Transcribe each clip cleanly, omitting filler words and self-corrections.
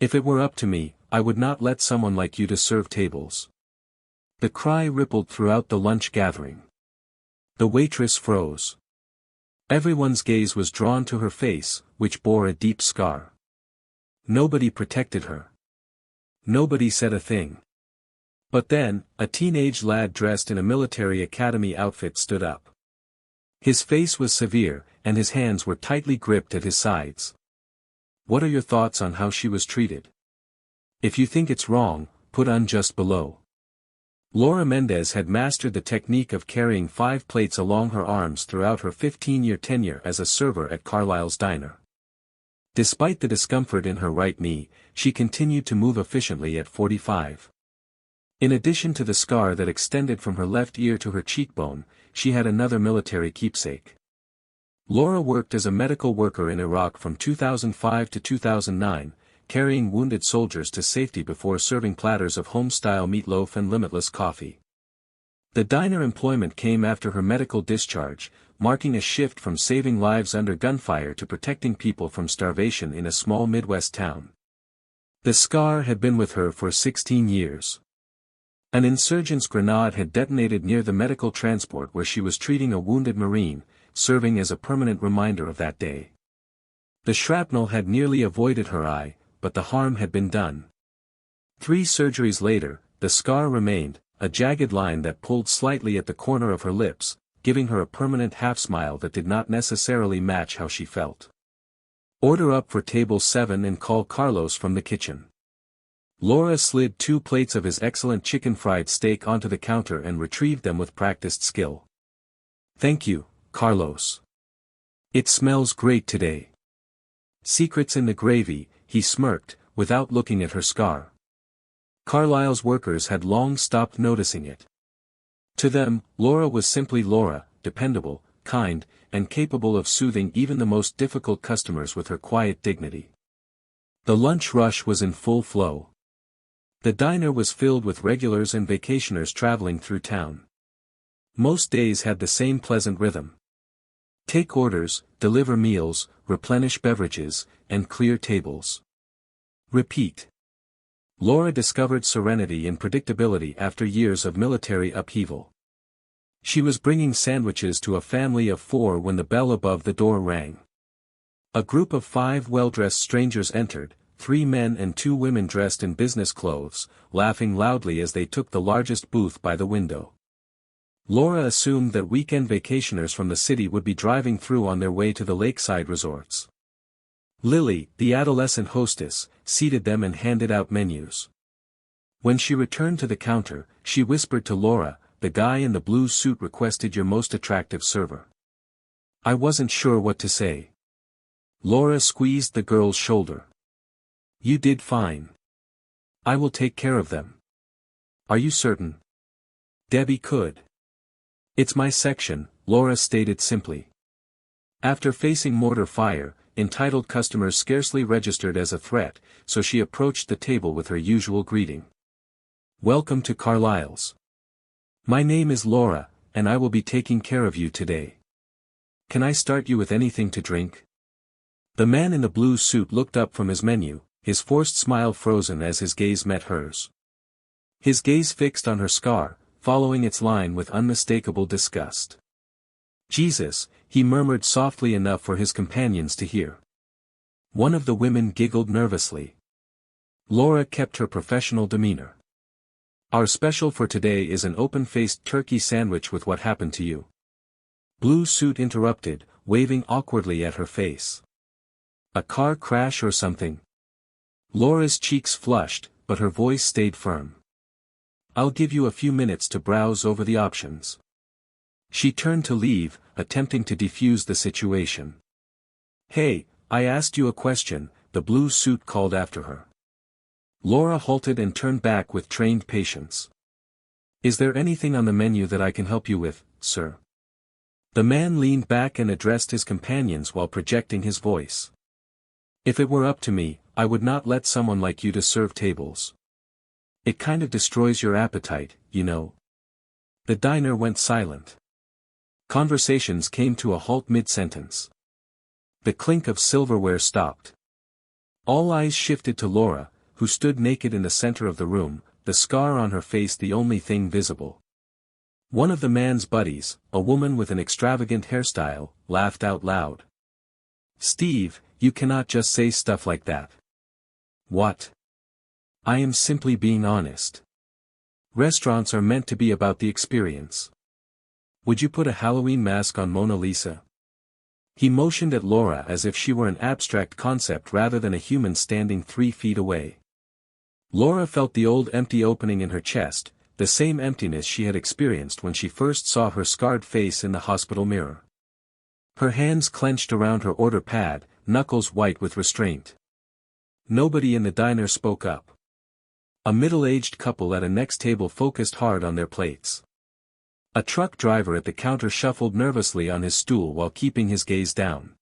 If it were up to me, I would not let someone like you to serve tables. The cry rippled throughout the lunch gathering. The waitress froze. Everyone's gaze was drawn to her face, which bore a deep scar. Nobody protected her. Nobody said a thing. But then, a teenage lad dressed in a military academy outfit stood up. His face was severe, and his hands were tightly gripped at his sides. What are your thoughts on how she was treated? If you think it's wrong, put just below. Laura Mendez had mastered the technique of carrying 5 plates along her arms throughout her 15-year tenure as a server at Carlisle's diner. Despite the discomfort in her right knee, she continued to move efficiently at 45. In addition to the scar that extended from her left ear to her cheekbone, she had another military keepsake. Laura worked as a medical worker in Iraq from 2005 to 2009, carrying wounded soldiers to safety before serving platters of home-style meatloaf and limitless coffee. The diner employment came after her medical discharge, marking a shift from saving lives under gunfire to protecting people from starvation in a small Midwest town. The scar had been with her for 16 years. An insurgent's grenade had detonated near the medical transport where she was treating a wounded Marine, serving as a permanent reminder of that day. The shrapnel had nearly avoided her eye, but the harm had been done. 3 surgeries later, the scar remained, a jagged line that pulled slightly at the corner of her lips, giving her a permanent half-smile that did not necessarily match how she felt. Order up for table 7 and call Carlos from the kitchen. Laura slid 2 plates of his excellent chicken fried steak onto the counter and retrieved them with practiced skill. Thank you, Carlos. It smells great today. Secrets in the gravy, he smirked, without looking at her scar. Carlisle's workers had long stopped noticing it. To them, Laura was simply Laura, dependable, kind, and capable of soothing even the most difficult customers with her quiet dignity. The lunch rush was in full flow. The diner was filled with regulars and vacationers traveling through town. Most days had the same pleasant rhythm. Take orders, deliver meals, replenish beverages, and clear tables. Repeat. Laura discovered serenity and predictability after years of military upheaval. She was bringing sandwiches to a family of 4 when the bell above the door rang. A group of 5 well-dressed strangers entered, 3 men and 2 women dressed in business clothes, laughing loudly as they took the largest booth by the window. Laura assumed that weekend vacationers from the city would be driving through on their way to the lakeside resorts. Lily, the adolescent hostess, seated them and handed out menus. When she returned to the counter, she whispered to Laura, "The guy in the blue suit requested your most attractive server." I wasn't sure what to say. Laura squeezed the girl's shoulder. You did fine. I will take care of them. Are you certain? Debbie could. It's my section, Laura stated simply. After facing mortar fire, entitled customers scarcely registered as a threat, so she approached the table with her usual greeting. Welcome to Carlisle's. My name is Laura, and I will be taking care of you today. Can I start you with anything to drink? The man in the blue suit looked up from his menu, his forced smile frozen as his gaze met hers. His gaze fixed on her scar, following its line with unmistakable disgust. Jesus, he murmured softly enough for his companions to hear. One of the women giggled nervously. Laura kept her professional demeanor. Our special for today is an open-faced turkey sandwich with what happened to you. Blue suit interrupted, waving awkwardly at her face. A car crash or something? Laura's cheeks flushed, but her voice stayed firm. I'll give you a few minutes to browse over the options. She turned to leave, attempting to defuse the situation. Hey, I asked you a question, the blue suit called after her. Laura halted and turned back with trained patience. Is there anything on the menu that I can help you with, sir? The man leaned back and addressed his companions while projecting his voice. If it were up to me, I would not let someone like you to serve tables. It kind of destroys your appetite, you know. The diner went silent. Conversations came to a halt mid-sentence. The clink of silverware stopped. All eyes shifted to Laura, who stood naked in the center of the room, the scar on her face the only thing visible. One of the man's buddies, a woman with an extravagant hairstyle, laughed out loud. "Steve, you cannot just say stuff like that." "What? I am simply being honest. Restaurants are meant to be about the experience. Would you put a Halloween mask on Mona Lisa?" He motioned at Laura as if she were an abstract concept rather than a human standing 3 feet away. Laura felt the old empty opening in her chest, the same emptiness she had experienced when she first saw her scarred face in the hospital mirror. Her hands clenched around her order pad, knuckles white with restraint. Nobody in the diner spoke up. A middle-aged couple at a next table focused hard on their plates. A truck driver at the counter shuffled nervously on his stool while keeping his gaze down.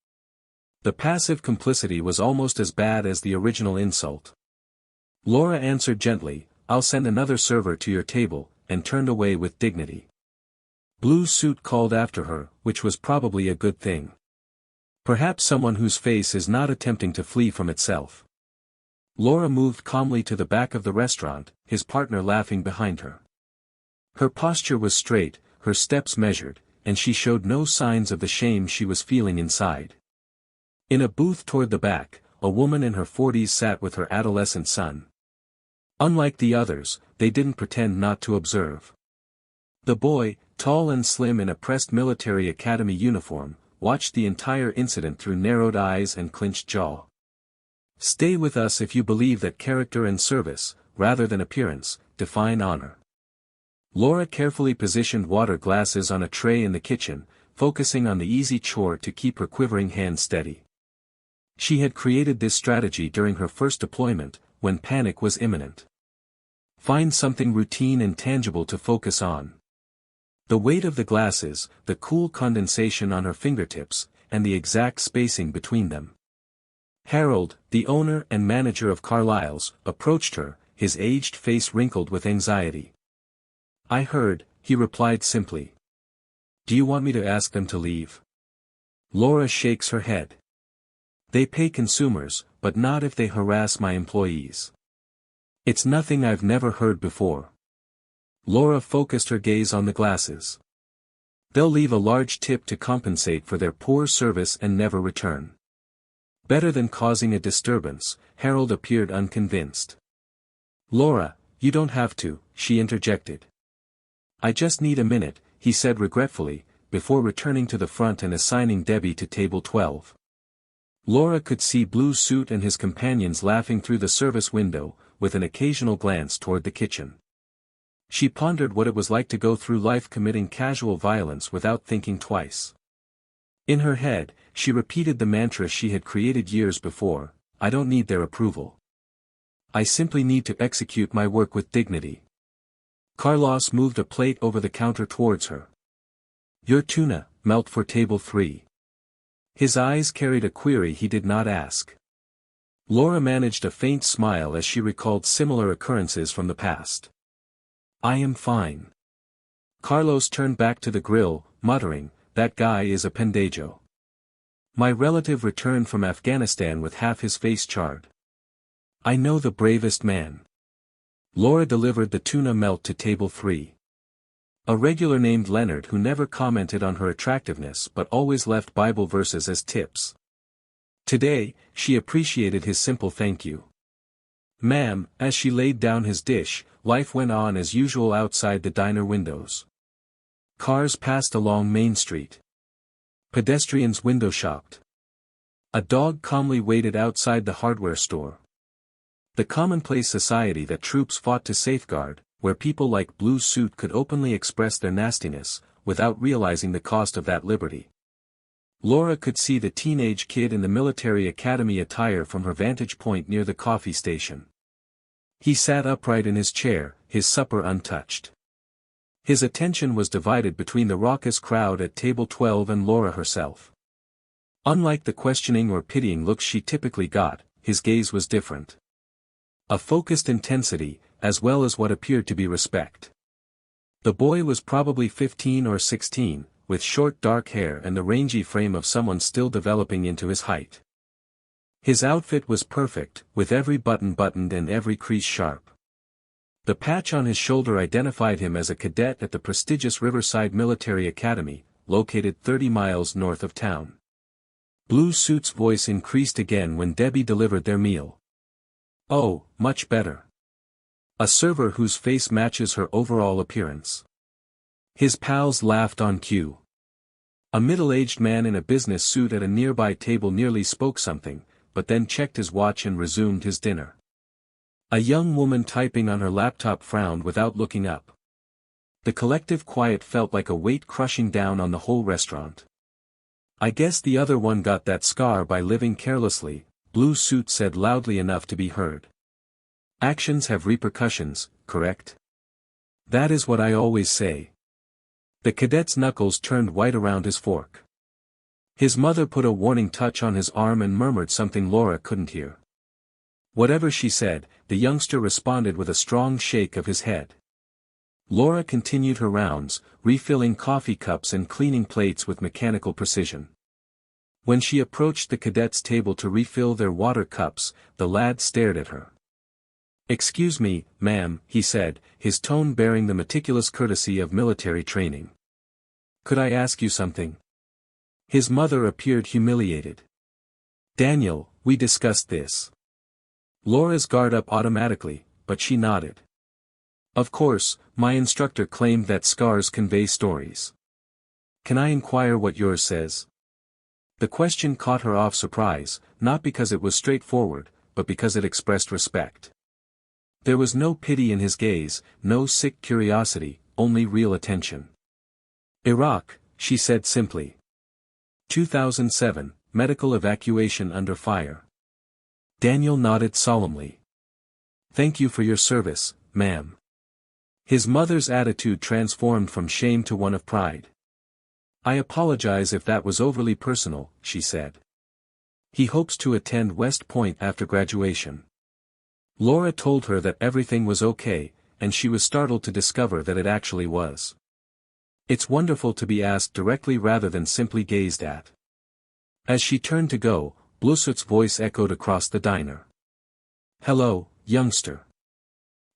The passive complicity was almost as bad as the original insult. Laura answered gently, "I'll send another server to your table," and turned away with dignity. Blue Suit called after her, which was probably a good thing. Perhaps someone whose face is not attempting to flee from itself. Laura moved calmly to the back of the restaurant, his partner laughing behind her. Her posture was straight, her steps measured, and she showed no signs of the shame she was feeling inside. In a booth toward the back, a woman in her 40s sat with her adolescent son. Unlike the others, they didn't pretend not to observe. The boy, tall and slim in a pressed military academy uniform, watched the entire incident through narrowed eyes and clenched jaw. "Stay with us if you believe that character and service, rather than appearance, define honor." Laura carefully positioned water glasses on a tray in the kitchen, focusing on the easy chore to keep her quivering hands steady. She had created this strategy during her first deployment, when panic was imminent. Find something routine and tangible to focus on. The weight of the glasses, the cool condensation on her fingertips, and the exact spacing between them. Harold, the owner and manager of Carlisle's, approached her, his aged face wrinkled with anxiety. "I heard," he replied simply. "Do you want me to ask them to leave?" Laura shakes her head. "They pay consumers, but not if they harass my employees." "It's nothing I've never heard before." Laura focused her gaze on the glasses. "They'll leave a large tip to compensate for their poor service and never return." "Better than causing a disturbance," Harold appeared unconvinced. "Laura, you don't have to," she interjected. "I just need a minute," he said regretfully, before returning to the front and assigning Debbie to table 12. Laura could see Blue Suit and his companions laughing through the service window, with an occasional glance toward the kitchen. She pondered what it was like to go through life committing casual violence without thinking twice. In her head, she repeated the mantra she had created years before: "I don't need their approval. I simply need to execute my work with dignity." Carlos moved a plate over the counter towards her. "Your tuna, melt for table 3. His eyes carried a query he did not ask. Laura managed a faint smile as she recalled similar occurrences from the past. "I am fine." Carlos turned back to the grill, muttering, "That guy is a pendejo. My relative returned from Afghanistan with half his face charred. I know the bravest man." Laura delivered the tuna melt to table 3. A regular named Leonard who never commented on her attractiveness but always left Bible verses as tips. Today, she appreciated his simple thank you. "Ma'am," as she laid down his dish, life went on as usual outside the diner windows. Cars passed along Main Street. Pedestrians window shopped. A dog calmly waited outside the hardware store. The commonplace society that troops fought to safeguard, where people like Blue Suit could openly express their nastiness, without realizing the cost of that liberty. Laura could see the teenage kid in the military academy attire from her vantage point near the coffee station. He sat upright in his chair, his supper untouched. His attention was divided between the raucous crowd at table 12 and Laura herself. Unlike the questioning or pitying looks she typically got, his gaze was different. A focused intensity, as well as what appeared to be respect. The boy was probably 15 or 16, with short dark hair and the rangy frame of someone still developing into his height. His outfit was perfect, with every button buttoned and every crease sharp. The patch on his shoulder identified him as a cadet at the prestigious Riverside Military Academy, located 30 miles north of town. Blue Suit's voice increased again when Debbie delivered their meal. "Oh, much better. A server whose face matches her overall appearance." His pals laughed on cue. A middle-aged man in a business suit at a nearby table nearly spoke something, but then checked his watch and resumed his dinner. A young woman typing on her laptop frowned without looking up. The collective quiet felt like a weight crushing down on the whole restaurant. "I guess the other one got that scar by living carelessly," Blue Suit said loudly enough to be heard. "Actions have repercussions, correct? That is what I always say." The cadet's knuckles turned white around his fork. His mother put a warning touch on his arm and murmured something Laura couldn't hear. Whatever she said, the youngster responded with a strong shake of his head. Laura continued her rounds, refilling coffee cups and cleaning plates with mechanical precision. When she approached the cadets' table to refill their water cups, the lad stared at her. "Excuse me, ma'am," he said, his tone bearing the meticulous courtesy of military training. "Could I ask you something?" His mother appeared humiliated. "Daniel, we discussed this." Laura's guard up automatically, but she nodded. "Of course, my instructor claimed that scars convey stories. Can I inquire what yours says?" The question caught her off surprise, not because it was straightforward, but because it expressed respect. There was no pity in his gaze, no sick curiosity, only real attention. "Iraq," she said simply. 2007, medical evacuation under fire. Daniel nodded solemnly. "Thank you for your service, ma'am." His mother's attitude transformed from shame to one of pride. "I apologize if that was overly personal," she said. "He hopes to attend West Point after graduation." Laura told her that everything was okay, and she was startled to discover that it actually was. It's wonderful to be asked directly rather than simply gazed at. As she turned to go, Blusut's voice echoed across the diner. "Hello, youngster.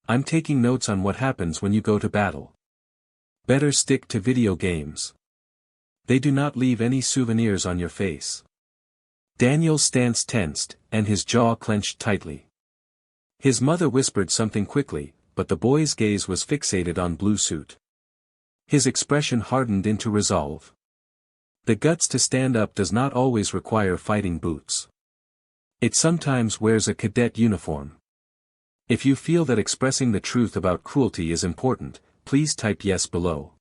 I'm taking notes on what happens when you go to battle. Better stick to video games. They do not leave any souvenirs on your face." Daniel's stance tensed, and his jaw clenched tightly. His mother whispered something quickly, but the boy's gaze was fixated on Blue Suit. His expression hardened into resolve. The guts to stand up does not always require fighting boots. It sometimes wears a cadet uniform. If you feel that expressing the truth about cruelty is important, please type yes below.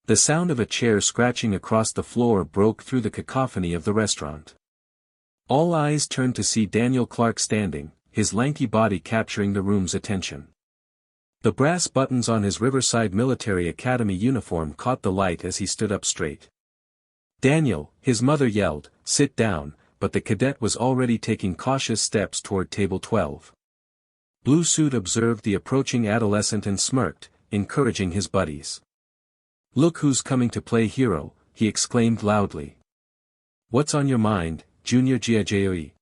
The sound of a chair scratching across the floor broke through the cacophony of the restaurant. All eyes turned to see Daniel Clark standing, his lanky body capturing the room's attention. The brass buttons on his Riverside Military Academy uniform caught the light as he stood up straight. "Daniel," his mother yelled, "sit down," but the cadet was already taking cautious steps toward table 12. Blue Suit observed the approaching adolescent and smirked, encouraging his buddies. "Look who's coming to play hero," he exclaimed loudly. "What's on your mind, Junior Giajoe?"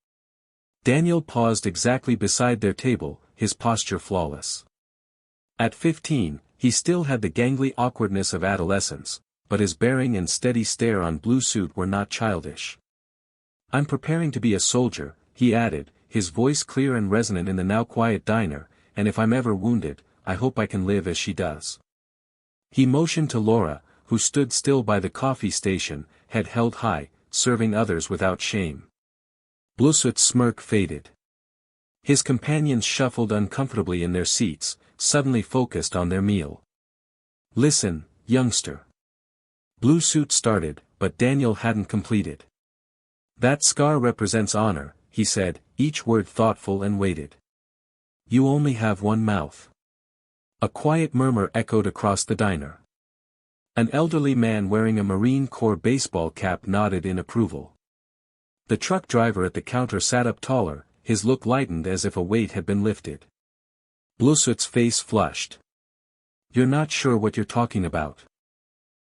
Daniel paused exactly beside their table, his posture flawless. At 15, he still had the gangly awkwardness of adolescence, but his bearing and steady stare on Blue Suit were not childish. "I'm preparing to be a soldier," he added, his voice clear and resonant in the now quiet diner, "and if I'm ever wounded, I hope I can live as she does." He motioned to Laura, who stood still by the coffee station, head held high, serving others without shame. Blue Suit's smirk faded. His companions shuffled uncomfortably in their seats, suddenly focused on their meal. "Listen, youngster." Blue Suit started, but Daniel hadn't completed. "That scar represents honor," he said, each word thoughtful and weighted. "You only have one mouth." A quiet murmur echoed across the diner. An elderly man wearing a Marine Corps baseball cap nodded in approval. The truck driver at the counter sat up taller, his look lightened as if a weight had been lifted. Blue Suit's face flushed. "You're not sure what you're talking about.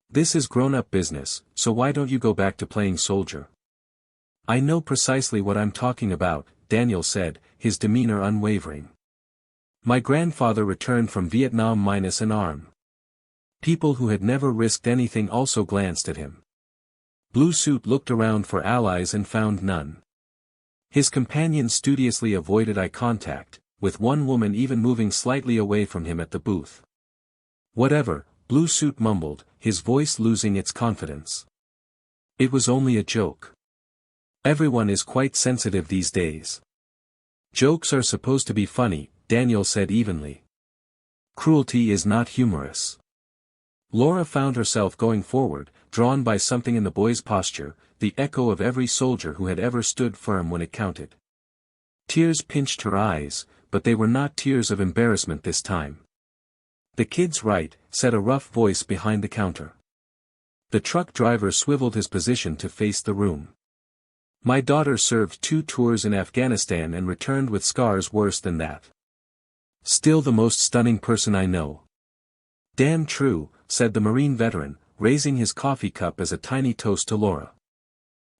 This is grown-up business, so why don't you go back to playing soldier?" I know precisely what I'm talking about, Daniel said, his demeanor unwavering. My grandfather returned from Vietnam minus an arm. People who had never risked anything also glanced at him. Blue Suit looked around for allies and found none. His companions studiously avoided eye contact, with one woman even moving slightly away from him at the booth. Whatever, Blue Suit mumbled, his voice losing its confidence. It was only a joke. Everyone is quite sensitive these days. Jokes are supposed to be funny, Daniel said evenly. Cruelty is not humorous. Laura found herself going forward, drawn by something in the boy's posture, the echo of every soldier who had ever stood firm when it counted. Tears pinched her eyes, but they were not tears of embarrassment this time. The kid's right, said a rough voice behind the counter. The truck driver swiveled his position to face the room. My daughter served 2 tours in Afghanistan and returned with scars worse than that. Still the most stunning person I know. Damn true, said the Marine veteran, raising his coffee cup as a tiny toast to Laura.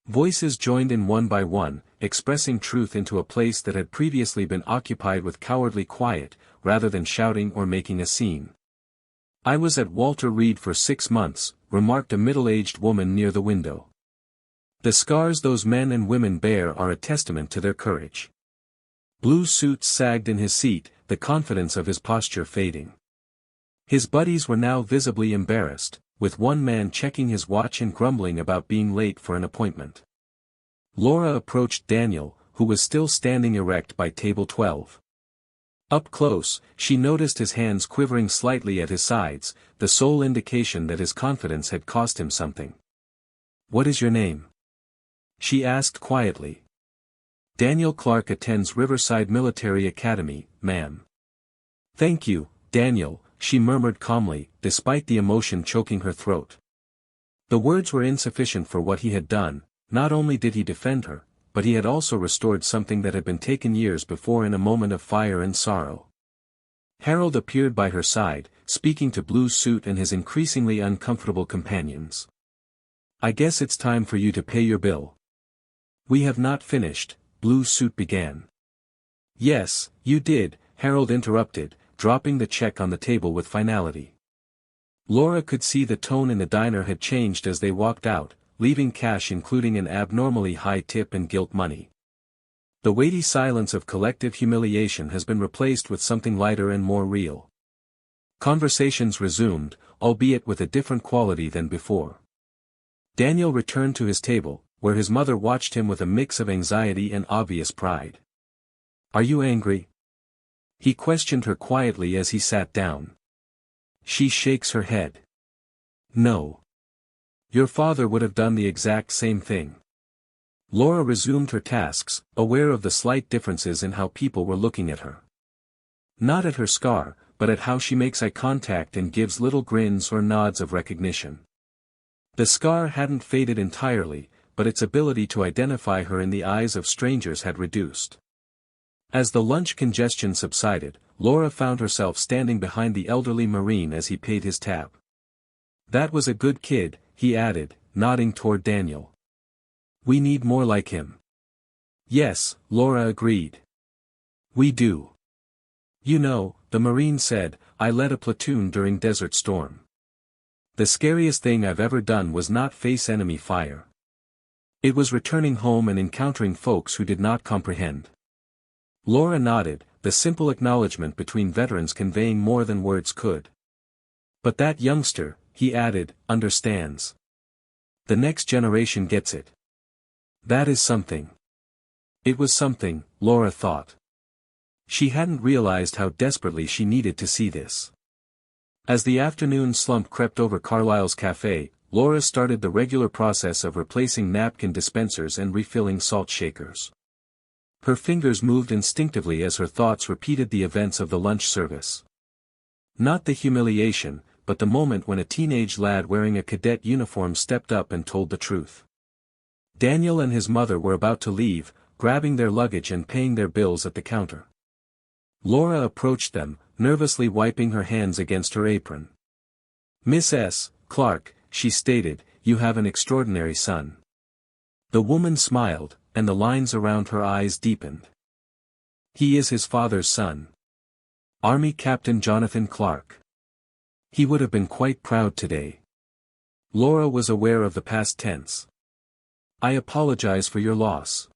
Voices joined in one by one, expressing truth into a place that had previously been occupied with cowardly quiet, rather than shouting or making a scene. I was at Walter Reed for 6 months, remarked a middle-aged woman near the window. The scars those men and women bear are a testament to their courage. Blue Suit sagged in his seat, the confidence of his posture fading. His buddies were now visibly embarrassed, with one man checking his watch and grumbling about being late for an appointment. Laura approached Daniel, who was still standing erect by table 12. Up close, she noticed his hands quivering slightly at his sides, the sole indication that his confidence had cost him something. What is your name? She asked quietly. Daniel Clark attends Riverside Military Academy, ma'am. Thank you, Daniel, she murmured calmly, despite the emotion choking her throat. The words were insufficient for what he had done. Not only did he defend her, but he had also restored something that had been taken years before in a moment of fire and sorrow. Harold appeared by her side, speaking to Blue Suit and his increasingly uncomfortable companions. I guess it's time for you to pay your bill. We have not finished, Blue Suit began. Yes, you did, Harold interrupted, dropping the check on the table with finality. Laura could see the tone in the diner had changed as they walked out, leaving cash including an abnormally high tip and guilt money. The weighty silence of collective humiliation has been replaced with something lighter and more real. Conversations resumed, albeit with a different quality than before. Daniel returned to his table, where his mother watched him with a mix of anxiety and obvious pride. Are you angry? He questioned her quietly as he sat down. She shakes her head. No. Your father would have done the exact same thing. Laura resumed her tasks, aware of the slight differences in how people were looking at her. Not at her scar, but at how she makes eye contact and gives little grins or nods of recognition. The scar hadn't faded entirely, but its ability to identify her in the eyes of strangers had reduced. As the lunch congestion subsided, Laura found herself standing behind the elderly Marine as he paid his tab. That was a good kid, he added, nodding toward Daniel. We need more like him. Yes, Laura agreed. We do. You know, the Marine said, I led a platoon during Desert Storm. The scariest thing I've ever done was not face enemy fire. It was returning home and encountering folks who did not comprehend. Laura nodded, the simple acknowledgement between veterans conveying more than words could. But that youngster, he added, understands. The next generation gets it. That is something. It was something, Laura thought. She hadn't realized how desperately she needed to see this. As the afternoon slump crept over Carlisle's cafe, Laura started the regular process of replacing napkin dispensers and refilling salt shakers. Her fingers moved instinctively as her thoughts repeated the events of the lunch service. Not the humiliation, but the moment when a teenage lad wearing a cadet uniform stepped up and told the truth. Daniel and his mother were about to leave, grabbing their luggage and paying their bills at the counter. Laura approached them, nervously wiping her hands against her apron. Miss S. Clark, she stated, you have an extraordinary son. The woman smiled, and the lines around her eyes deepened. He is his father's son. Army Captain Jonathan Clark. He would have been quite proud today. Laura was aware of the past tense. I apologize for your loss.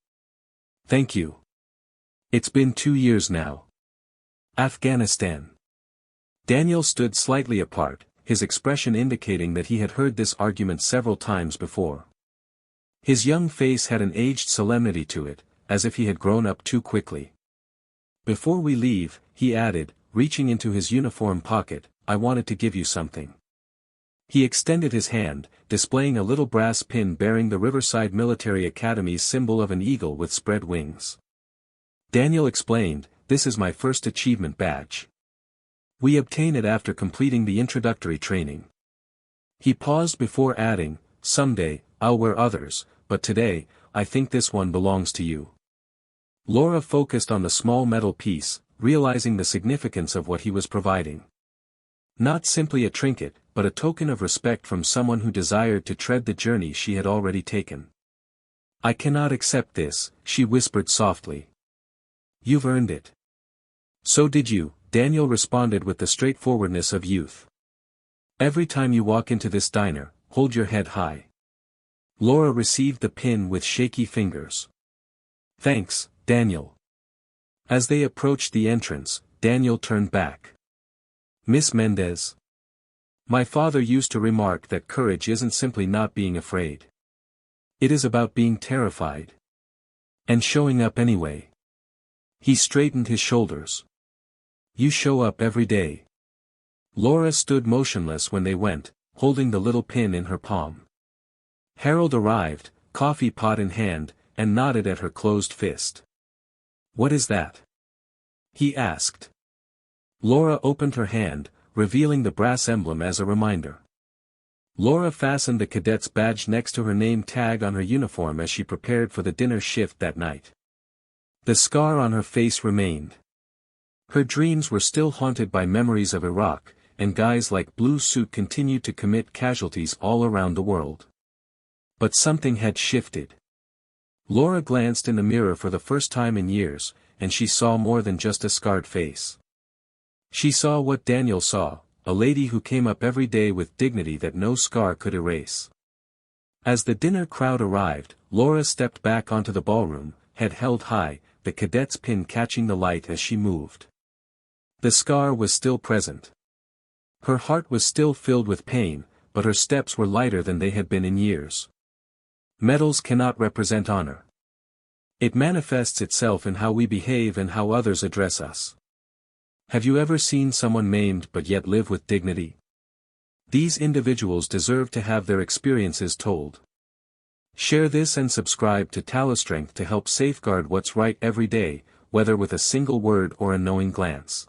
Thank you. It's been 2 years now. Afghanistan. Daniel stood slightly apart, his expression indicating that he had heard this argument several times before. His young face had an aged solemnity to it, as if he had grown up too quickly. Before we leave, he added, reaching into his uniform pocket, I wanted to give you something. He extended his hand, displaying a little brass pin bearing the Riverside Military Academy's symbol of an eagle with spread wings. Daniel explained, this is my first achievement badge. We obtain it after completing the introductory training. He paused before adding, someday, I'll wear others, but today, I think this one belongs to you. Laura focused on the small metal piece, realizing the significance of what he was providing. Not simply a trinket, but a token of respect from someone who desired to tread the journey she had already taken. I cannot accept this, she whispered softly. You've earned it. So did you, Daniel responded with the straightforwardness of youth. Every time you walk into this diner, hold your head high. Laura received the pin with shaky fingers. Thanks, Daniel. As they approached the entrance, Daniel turned back. Miss Mendez. My father used to remark that courage isn't simply not being afraid. It is about being terrified. And showing up anyway. He straightened his shoulders. You show up every day. Laura stood motionless when they went, holding the little pin in her palm. Harold arrived, coffee pot in hand, and nodded at her closed fist. What is that? He asked. Laura opened her hand, revealing the brass emblem as a reminder. Laura fastened the cadet's badge next to her name tag on her uniform as she prepared for the dinner shift that night. The scar on her face remained. Her dreams were still haunted by memories of Iraq, and guys like Blue Suit continued to commit casualties all around the world. But something had shifted. Laura glanced in the mirror for the first time in years, and she saw more than just a scarred face. She saw what Daniel saw, a lady who came up every day with dignity that no scar could erase. As the dinner crowd arrived, Laura stepped back onto the ballroom, head held high, the cadet's pin catching the light as she moved. The scar was still present. Her heart was still filled with pain, but her steps were lighter than they had been in years. Medals cannot represent honor. It manifests itself in how we behave and how others address us. Have you ever seen someone maimed but yet live with dignity? These individuals deserve to have their experiences told. Share this and subscribe to Talostrength to help safeguard what's right every day, whether with a single word or a knowing glance.